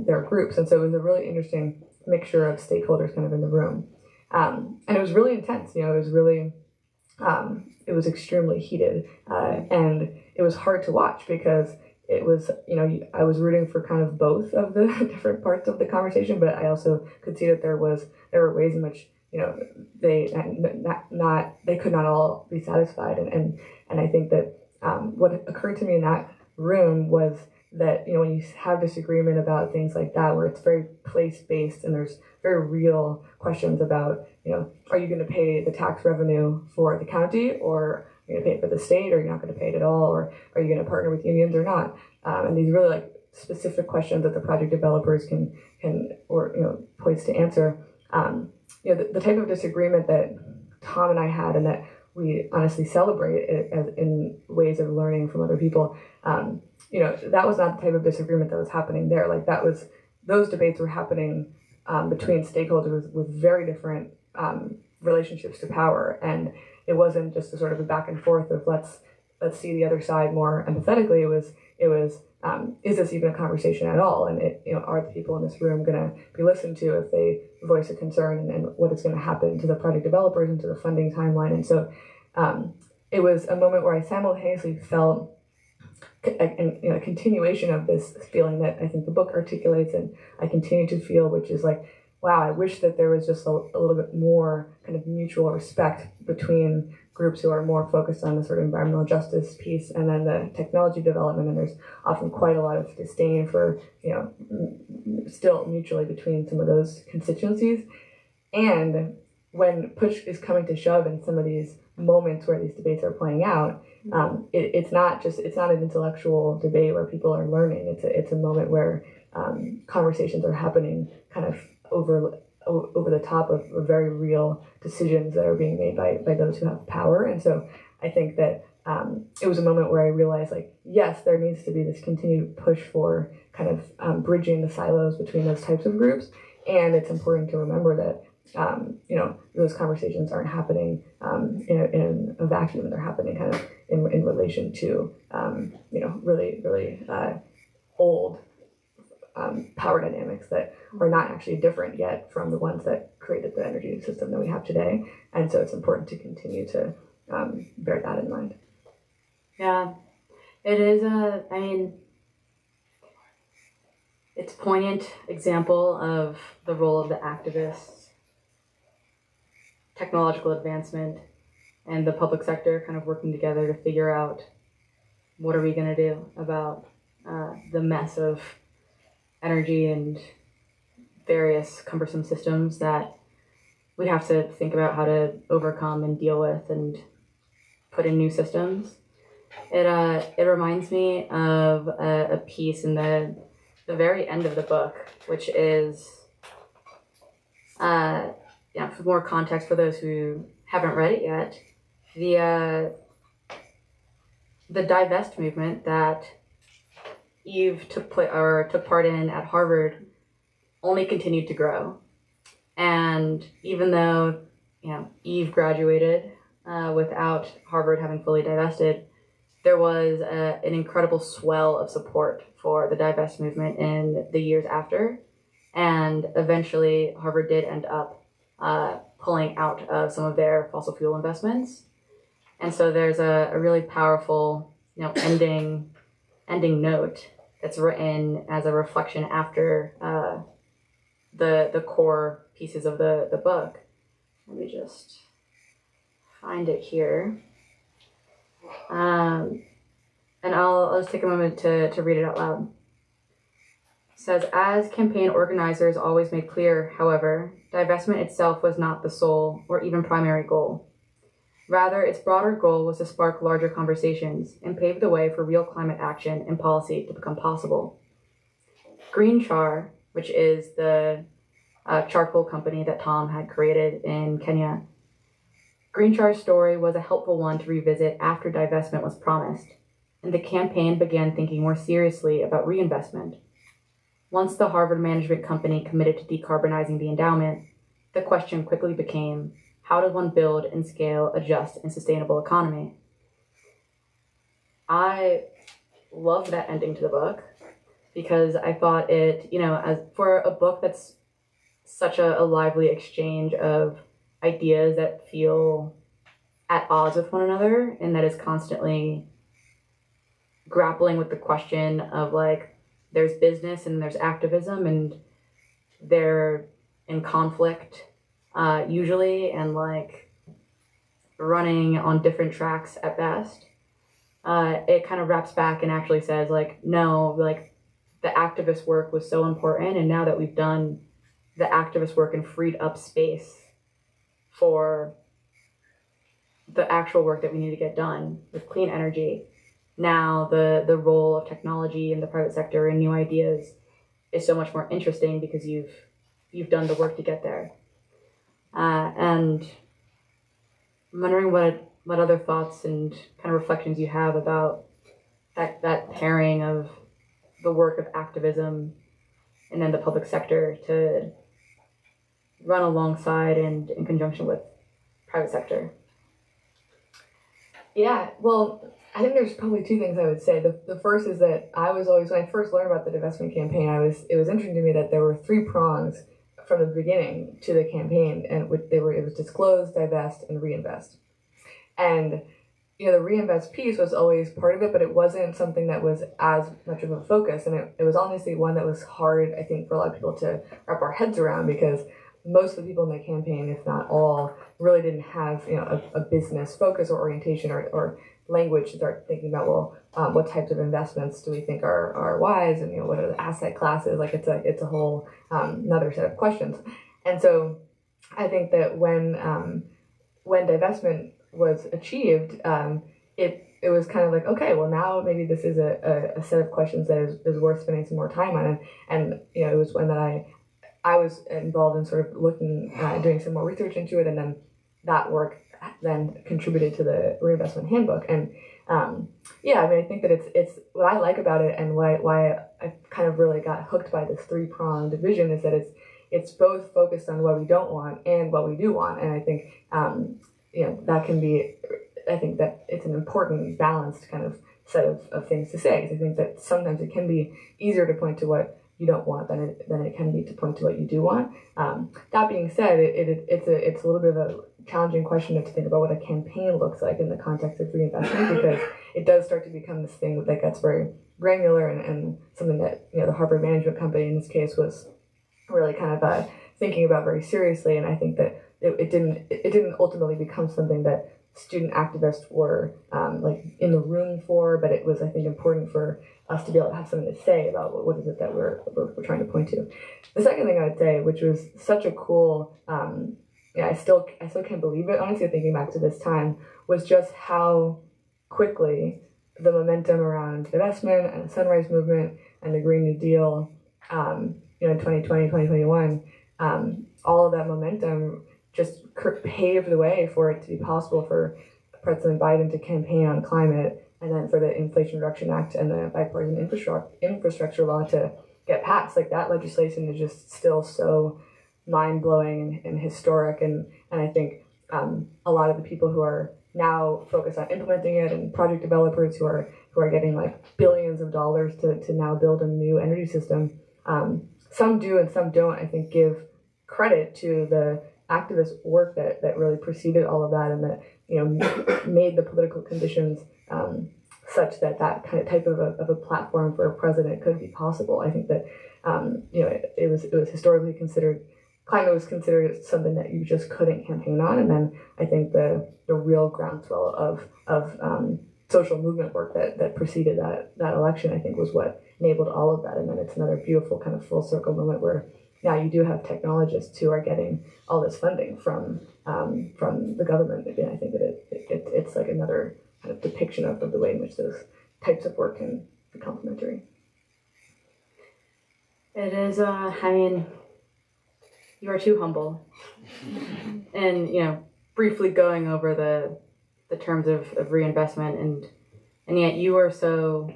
their groups. And so it was a really interesting mixture of stakeholders kind of in the room. And it was really intense, you know, it was really, it was extremely heated. And it was hard to watch because it was, you know, I was rooting for kind of both of the different parts of the conversation, but I also could see that there were ways in which, you know, they could not all be satisfied. And I think that what occurred to me in that room was that, you know, when you have disagreement about things like that, where it's very place-based and there's very real questions about, you know, are you going to pay the tax revenue for the county, or are you going to pay it for the state, or you're not going to pay it at all, or are you going to partner with unions or not? And these really like specific questions that the project developers can or, you know, poised to answer. You know, the type of disagreement that Tom and I had, and that we honestly celebrate it as in ways of learning from other people. You know, that was not the type of disagreement that was happening there. Like those debates were happening between stakeholders with very different relationships to power, and it wasn't just a sort of a back and forth of let's see the other side more empathetically. It was is this even a conversation at all? And you know, are the people in this room going to be listened to if they voice a concern, and what is going to happen to the project developers and to the funding timeline? And so it was a moment where I simultaneously felt a continuation of this feeling that I think the book articulates, and I continue to feel, which is like, wow, I wish that there was just a little bit more kind of mutual respect between groups who are more focused on the sort of environmental justice piece and then the technology development. And there's often quite a lot of disdain for, still mutually between some of those constituencies. And when push is coming to shove in some of these moments where these debates are playing out, it's not an intellectual debate where people are learning. It's a moment where conversations are happening kind of over the top of very real decisions that are being made by those who have power. And so I think that it was a moment where I realized, like, yes, there needs to be this continued push for kind of bridging the silos between those types of groups. And it's important to remember that those conversations aren't happening in a vacuum. They're happening kind of in relation to really, really old power dynamics that are not actually different yet from the ones that created the energy system that we have today. And so it's important to continue to bear that in mind. Yeah, it is it's a poignant example of the role of the activists, technological advancement, and the public sector kind of working together to figure out what are we going to do about the mess of energy and various cumbersome systems that we have to think about how to overcome and deal with and put in new systems. It reminds me of a piece in the very end of the book, which is for more context for those who haven't read it yet, the divest movement that Eve took part in at Harvard only continued to grow. And even though Eve graduated without Harvard having fully divested, there was an incredible swell of support for the divest movement in the years after. And eventually Harvard did end up pulling out of some of their fossil fuel investments. And so there's a really powerful ending note that's written as a reflection after the core pieces of the book. Let me just find it here. And I'll just take a moment to read it out loud. It says, as campaign organizers always made clear, however, divestment itself was not the sole or even primary goal. Rather, its broader goal was to spark larger conversations and pave the way for real climate action and policy to become possible. Green Char, which is the charcoal company that Tom had created in Kenya, Green Char's story was a helpful one to revisit after divestment was promised, and the campaign began thinking more seriously about reinvestment. Once the Harvard management company committed to decarbonizing the endowment, the question quickly became, how does one build and scale a just and sustainable economy? I loved that ending to the book because I thought it, as for a book that's such a lively exchange of ideas that feel at odds with one another and that is constantly grappling with the question of there's business and there's activism and they're in conflict usually and running on different tracks at best. It kind of wraps back and actually says no, the activist work was so important, and now that we've done the activist work and freed up space for the actual work that we need to get done with clean energy, now the role of technology in the private sector and new ideas is so much more interesting because you've done the work to get there. And I'm wondering what other thoughts and kind of reflections you have about that pairing of the work of activism and then the public sector to run alongside and in conjunction with private sector. Yeah, well, I think there's probably two things I would say. The first is that I was always, when I first learned about the divestment campaign, it was interesting to me that there were three prongs from the beginning to the campaign, and it was disclose, divest, and reinvest. And the reinvest piece was always part of it, but it wasn't something that was as much of a focus. And it was honestly one that was hard, I think, for a lot of people to wrap our heads around, because most of the people in the campaign, if not all, really didn't have a business focus or orientation or language to start thinking about, well, what types of investments do we think are wise, and what are the asset classes? Like it's a whole another set of questions. And so I think that when divestment was achieved, it was kind of like, okay, well, now maybe this is a set of questions that is worth spending some more time on. And it was one that I was involved in sort of looking, doing some more research into it, and then that work then contributed to the reinvestment handbook. And I think that it's what I like about it, and why I kind of really got hooked by this three-pronged vision, is that it's both focused on what we don't want and what we do want. And I think that can be, I think that it's an important balanced kind of set of things to say, because I think that sometimes it can be easier to point to what you don't want than it can be to point to what you do want. That being said, it's a little bit of a challenging question to think about what a campaign looks like in the context of reinvestment, because it does start to become this thing that gets very granular, and something that the Harvard Management Company in this case was really kind of thinking about very seriously. And I think that it didn't ultimately become something that student activists were in the room for, but it was, I think, important for us to be able to have something to say about what is it that we're trying to point to. The second thing I would say, which was such a cool, I still can't believe it, honestly, thinking back to this time, was just how quickly the momentum around divestment and the Sunrise Movement and the Green New Deal, in 2020, 2021, all of that momentum just paved the way for it to be possible for President Biden to campaign on climate, and then for the Inflation Reduction Act and the bipartisan infrastructure law to get passed. Like, that legislation is just still so mind-blowing and historic, and I think a lot of the people who are now focused on implementing it, and project developers who are getting like billions of dollars to now build a new energy system, some do and some don't, I think, give credit to the activist work that really preceded all of that, and that made the political conditions such that kind of type of a platform for a president could be possible. I think that it was historically considered, climate was considered something that you just couldn't campaign on, and then I think the real groundswell of social movement work that preceded that election, I think, was what enabled all of that. And then it's another beautiful kind of full circle moment where now you do have technologists who are getting all this funding from the government. Again, I think that it's like another kind of depiction of the way in which those types of work can be complementary. It is, you are too humble. And, briefly going over the terms of reinvestment, and yet you are so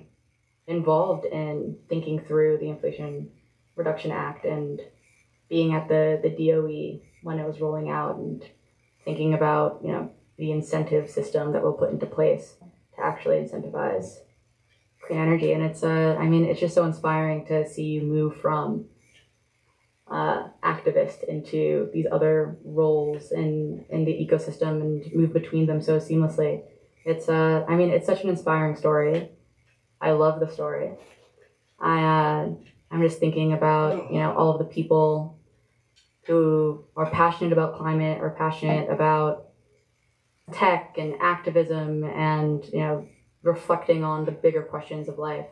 involved in thinking through the Inflation Reduction Act and being at the DOE when it was rolling out, and thinking about, the incentive system that we'll put into place to actually incentivize clean energy. And it's it's just so inspiring to see you move from activist into these other roles in the ecosystem and move between them so seamlessly. It's it's such an inspiring story. I love the story. I'm just thinking about, all of the people who are passionate about climate, or passionate about tech and activism, and, reflecting on the bigger questions of life.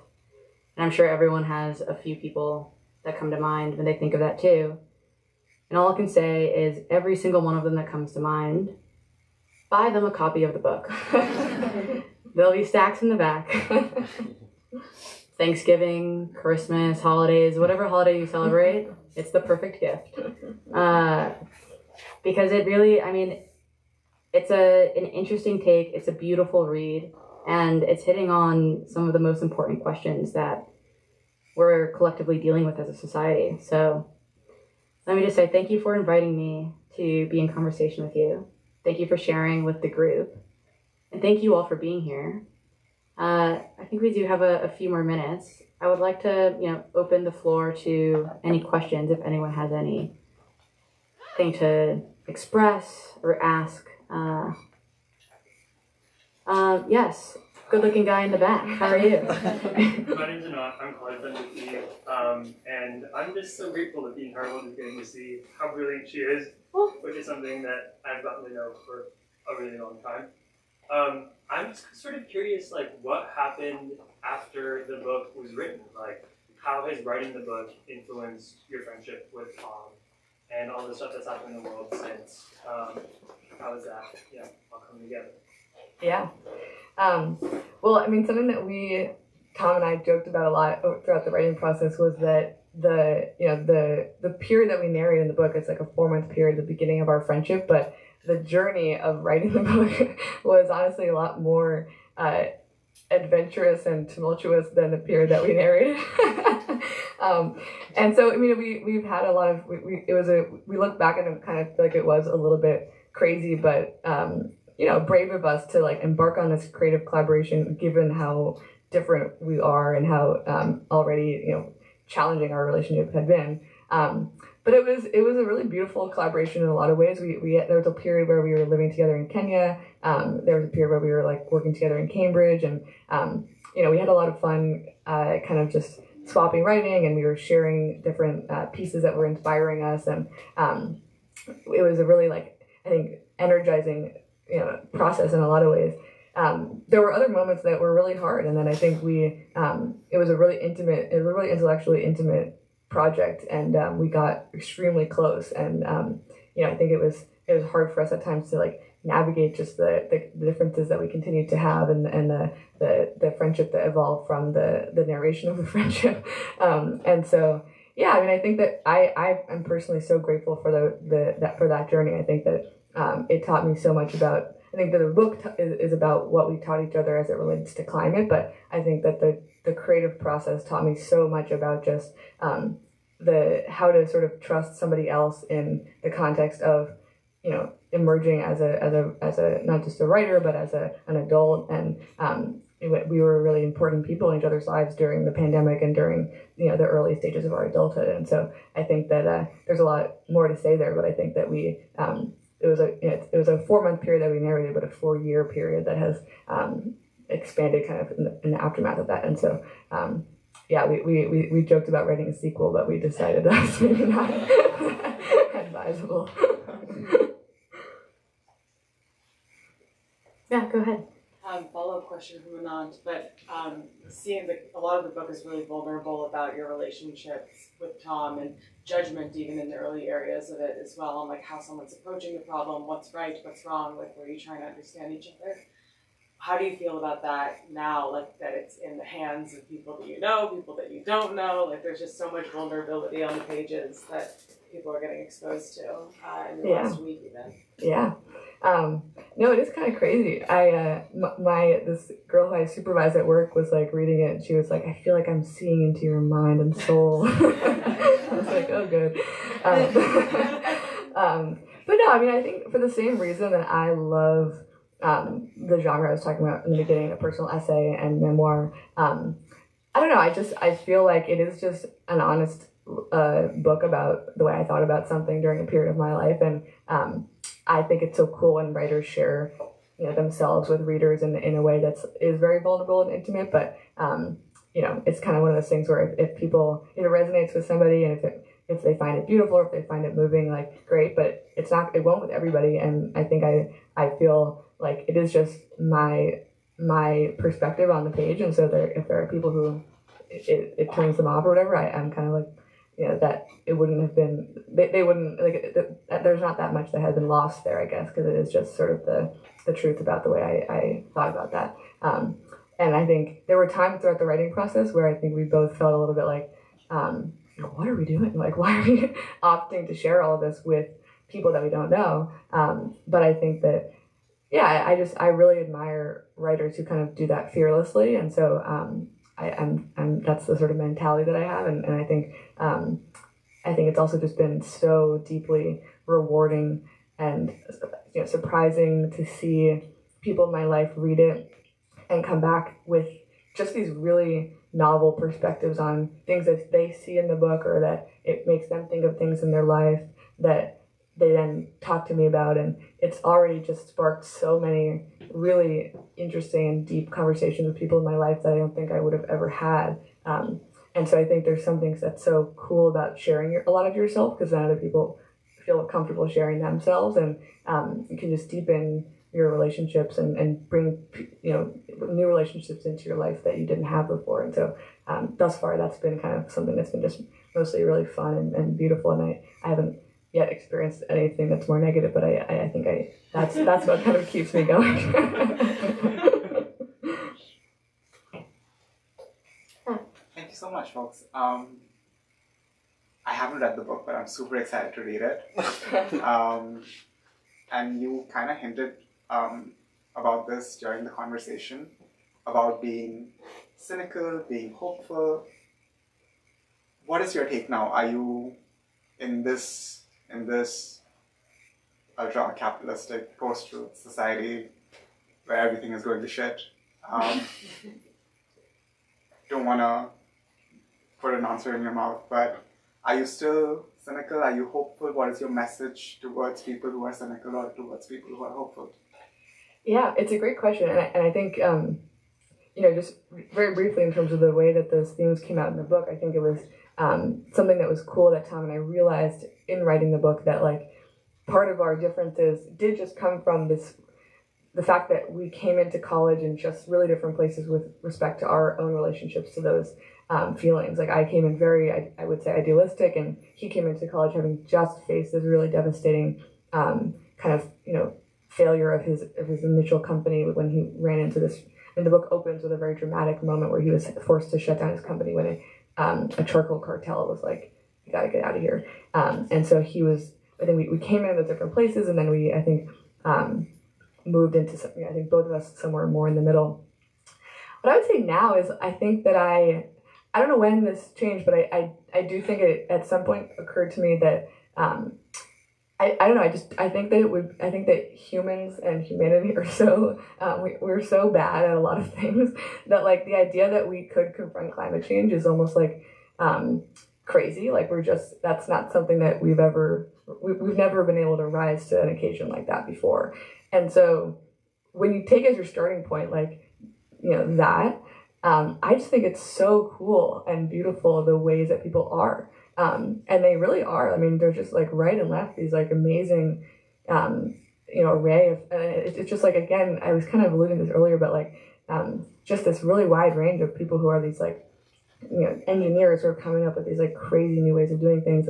And I'm sure everyone has a few people that come to mind when they think of that too. And all I can say is, every single one of them that comes to mind, buy them a copy of the book. There'll be stacks in the back. Thanksgiving, Christmas, holidays, whatever holiday you celebrate, it's the perfect gift. Because it really, it's an interesting take, it's a beautiful read, and it's hitting on some of the most important questions that we're collectively dealing with as a society. So let me just say thank you for inviting me to be in conversation with you. Thank you for sharing with the group. And thank you all for being here. I think we do have a few more minutes. I would like to, open the floor to any questions, if anyone has anything to express or ask Yes, good-looking guy in the back. How are you? My name's Anant. I'm college friends with Eve. And I'm just so grateful that the entire world is getting to see how brilliant she is, which is something that I've gotten to know for a really long time. I'm just sort of curious, like, what happened after the book was written? Like, how has writing the book influenced your friendship with Tom and all the stuff that's happened in the world since? How is that, all coming together? Yeah. Well, I mean, something that Tom and I joked about a lot throughout the writing process was that the period that we narrate in the book, it's like a 4-month period at the beginning of our friendship, but the journey of writing the book was honestly a lot more adventurous and tumultuous than the period that we narrated. And so, I mean, we've had a lot of, we look back and kind of feel like it was a little bit crazy, but brave of us to like embark on this creative collaboration, given how different we are and how already challenging our relationship had been. But it was a really beautiful collaboration in a lot of ways. There was a period where we were living together in Kenya. There was a period where we were like working together in Cambridge, and we had a lot of fun, kind of just swapping writing, and we were sharing different pieces that were inspiring us, and it was a really I think energizing process in a lot of ways. There were other moments that were really hard, and then I think it was a really intellectually intimate project, and we got extremely close, and I think it was hard for us at times to navigate just the differences that we continued to have, and the friendship that evolved from the narration of the friendship, and so I mean, I think that I am personally so grateful for for that journey. I think that it taught me so much about. I think that the book is about what we taught each other as it relates to climate, but I think that the creative process taught me so much about just how to sort of trust somebody else in the context of emerging as a not just a writer but as an adult, and we were really important people in each other's lives during the pandemic and during the early stages of our adulthood, and so I think that there's a lot more to say there, but I think that it was a 4-month period that we narrated, but a 4-year period that has expanded kind of in the aftermath of that. And so, we joked about writing a sequel, but we decided that's maybe not advisable. Yeah, go ahead. Follow-up question from Anand, but seeing that a lot of the book is really vulnerable about your relationships with Tom and judgment even in the early areas of it as well, and how someone's approaching the problem, what's right, what's wrong, where you're trying to understand each other. How do you feel about that now, that it's in the hands of people that you know, people that you don't know, there's just so much vulnerability on the pages that people are getting exposed to in the last week even? Yeah. No, it is kind of crazy. This girl who I supervise at work was reading it, and she was like, I feel like I'm seeing into your mind and soul. I was like, oh, good. But no, I mean, I think for the same reason that I love the genre I was talking about in the beginning, a personal essay and memoir, I don't know, I feel like it is just an honest book about the way I thought about something during a period of my life, and I think it's so cool when writers share themselves with readers in a way that is very vulnerable and intimate, but it's kind of one of those things where if it resonates with somebody, and if they find it beautiful or if they find it moving, great, but it won't with everybody, and I think I feel like it is just my perspective on the page, and so if there are people who it turns them off or whatever, I'm kind of that it wouldn't have been, they wouldn't, there's not that much that has been lost there, I guess, because it is just sort of the truth about the way I thought about that. And I think there were times throughout the writing process where I think we both felt a little bit what are we doing? Why are we opting to share all of this with people that we don't know? But I think that, I really admire writers who kind of do that fearlessly, and so I'm that's the sort of mentality that I have, and I think it's also just been so deeply rewarding and surprising to see people in my life read it and come back with just these really novel perspectives on things that they see in the book, or that it makes them think of things in their life that they then talk to me about, and it's already just sparked so many really interesting and deep conversations with people in my life that I don't think I would have ever had. And so I think there's something that's so cool about sharing a lot of yourself, because then other people feel comfortable sharing themselves, and you can just deepen your relationships and bring new relationships into your life that you didn't have before. And so thus far, that's been kind of something that's been just mostly really fun and beautiful. And I haven't yet experienced anything that's more negative, but I think that's what kind of keeps me going. Thank you so much, folks. I haven't read the book, but I'm super excited to read it. And you kind of hinted about this during the conversation, about being cynical, being hopeful. What is your take now? Are you in this ultra-capitalistic, post-truth society where everything is going to shit? Don't want to put an answer in your mouth, but are you still cynical? Are you hopeful? What is your message towards people who are cynical or towards people who are hopeful? Yeah, it's a great question, and I think just very briefly in terms of the way that those themes came out in the book, I think it was something that was cool that Tom and I realized in writing the book, that like part of our differences did just come from the fact that we came into college in just really different places with respect to our own relationships to those feelings. Like I came in very, I would say, idealistic, and he came into college having just faced this really devastating kind of failure of his initial company when he ran into this. And the book opens with a very dramatic moment where he was forced to shut down his company when a charcoal cartel was like, "You got to get out of here." And so he was. I think we came in those different places, and then we, I think, moved into something. I think both of us somewhere more in the middle. What I would say now is I think that I don't know when this changed, but I do think it at some point occurred to me that I don't know. I think that humans and humanity are so we're so bad at a lot of things that like the idea that we could confront climate change is almost like crazy. Like that's not something that we've never been able to rise to an occasion like that before. And so when you take as your starting point, like that, I just think it's so cool and beautiful the ways that people are. And they really are. I mean, they're just like right and left, these like amazing, array of, it's just like, again, I was kind of alluding to this earlier, but like, just this really wide range of people who are these like, engineers who are coming up with these like crazy new ways of doing things.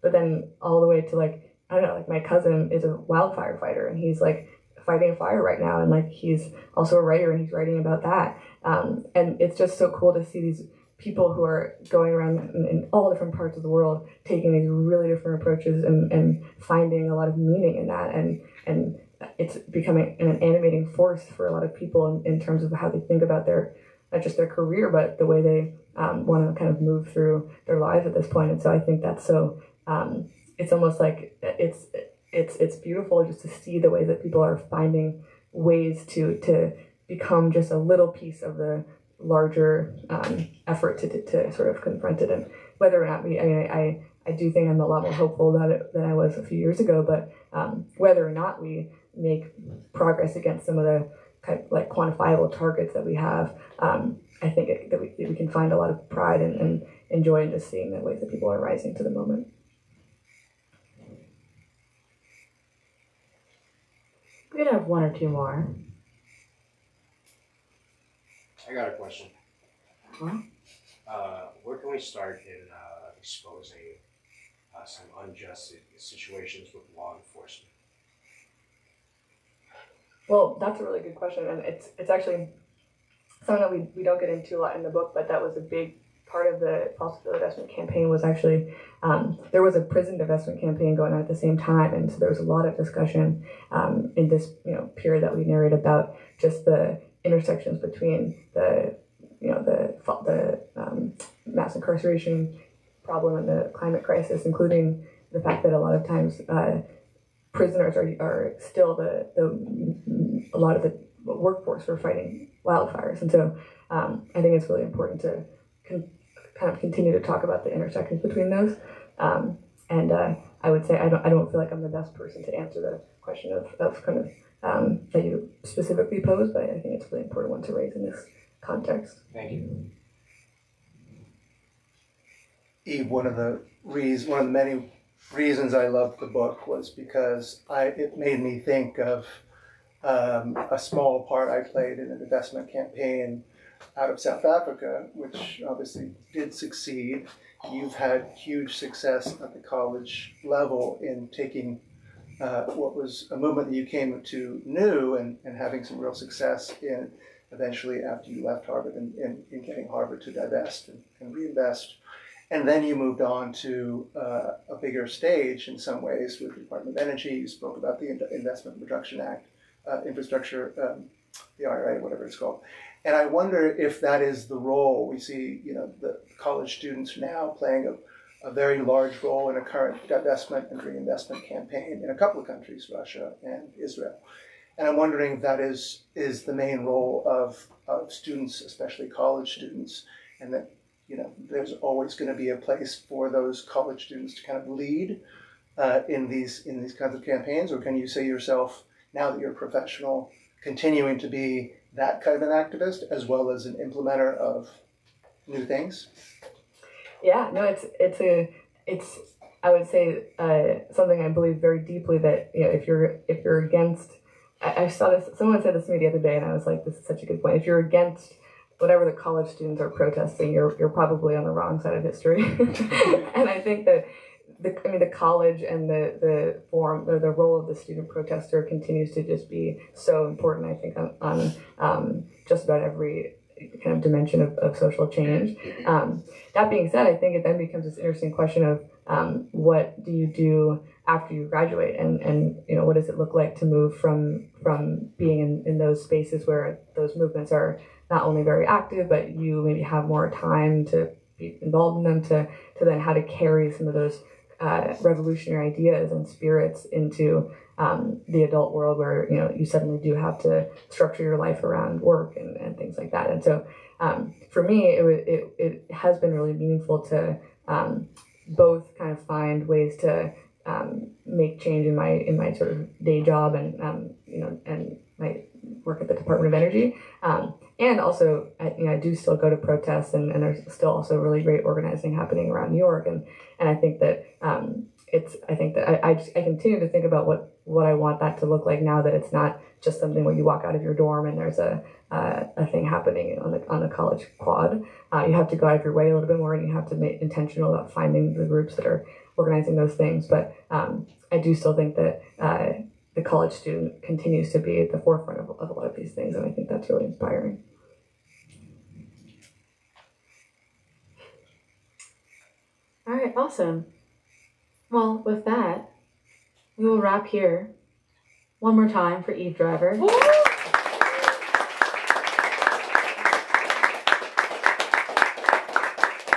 But then all the way to like, I don't know, like my cousin is a wildfire fighter, and he's like fighting a fire right now. And like, he's also a writer, and he's writing about that. And it's just so cool to see these people who are going around in all different parts of the world, taking these really different approaches and finding a lot of meaning in that. And it's becoming an animating force for a lot of people in terms of how they think about not just their career, but the way they want to kind of move through their lives at this point. And so I think that's so, it's almost like it's beautiful just to see the way that people are finding ways to become just a little piece of the larger effort to sort of confront it. And whether or not I do think I'm a lot more hopeful about it than I was a few years ago, but whether or not we make progress against some of the kind of like quantifiable targets that we have, I think that we can find a lot of pride and enjoy in just seeing the ways that people are rising to the moment. We could have one or two more. I got a question. Huh? Where can we start in exposing some unjust situations with law enforcement? Well, that's a really good question, and it's actually something that we don't get into a lot in the book, but that was a big part of the false divestment campaign. Was actually there was a prison divestment campaign going on at the same time, and so there was a lot of discussion in this period that we narrate about just the intersections between the mass incarceration problem and the climate crisis, including the fact that a lot of times prisoners are still a lot of the workforce for fighting wildfires. And so I think it's really important to kind of continue to talk about the intersections between those. And I would say I don't feel like I'm the best person to answer the question of kind of that you specifically posed, but I think it's a really important one to raise in this context. Thank you. Eve, one of the many reasons I loved the book was because it made me think of a small part I played in an investment campaign out of South Africa, which obviously did succeed. You've had huge success at the college level in taking what was a movement that you came to new and having some real success in eventually after you left Harvard in getting Harvard to divest and reinvest. And then you moved on to a bigger stage in some ways with the Department of Energy. You spoke about the Investment Reduction Act, infrastructure, the IRA, whatever it's called. And I wonder if that is the role we see, the college students now playing a very large role in a current divestment and reinvestment campaign in a couple of countries, Russia and Israel. And I'm wondering if that is the main role of students, especially college students, and that there's always going to be a place for those college students to kind of lead in these kinds of campaigns, or can you see yourself, now that you're a professional, continuing to be that kind of an activist as well as an implementer of new things? Yeah, no, it's I would say something I believe very deeply, that if you're against, I saw this, someone said this to me the other day, and I was like, this is such a good point. If you're against whatever the college students are protesting, you're probably on the wrong side of history. And I think that the college and the forum, or the role of the student protester continues to just be so important, I think, on just about every kind of dimension of social change. That being said, I think it then becomes this interesting question of what do you do after you graduate, and what does it look like to move from being in those spaces where those movements are not only very active, but you maybe have more time to be involved in them, to then how to carry some of those revolutionary ideas and spirits into the adult world, where you suddenly do have to structure your life around work and things like that. And so for me, it has been really meaningful to both kind of find ways to make change in my sort of day job and my work at the Department of Energy, and also I do still go to protests, and there's still also really great organizing happening around New York, and I think that I continue to think about what I want that to look like now that it's not just something where you walk out of your dorm and there's a thing happening on the college quad. You have to go out of your way a little bit more, and you have to be intentional about finding the groups that are organizing those things. But I do still think that the college student continues to be at the forefront of a lot of these things, and I think that's really inspiring. All right, awesome. Well, with that, we will wrap here one more time for Eve Driver.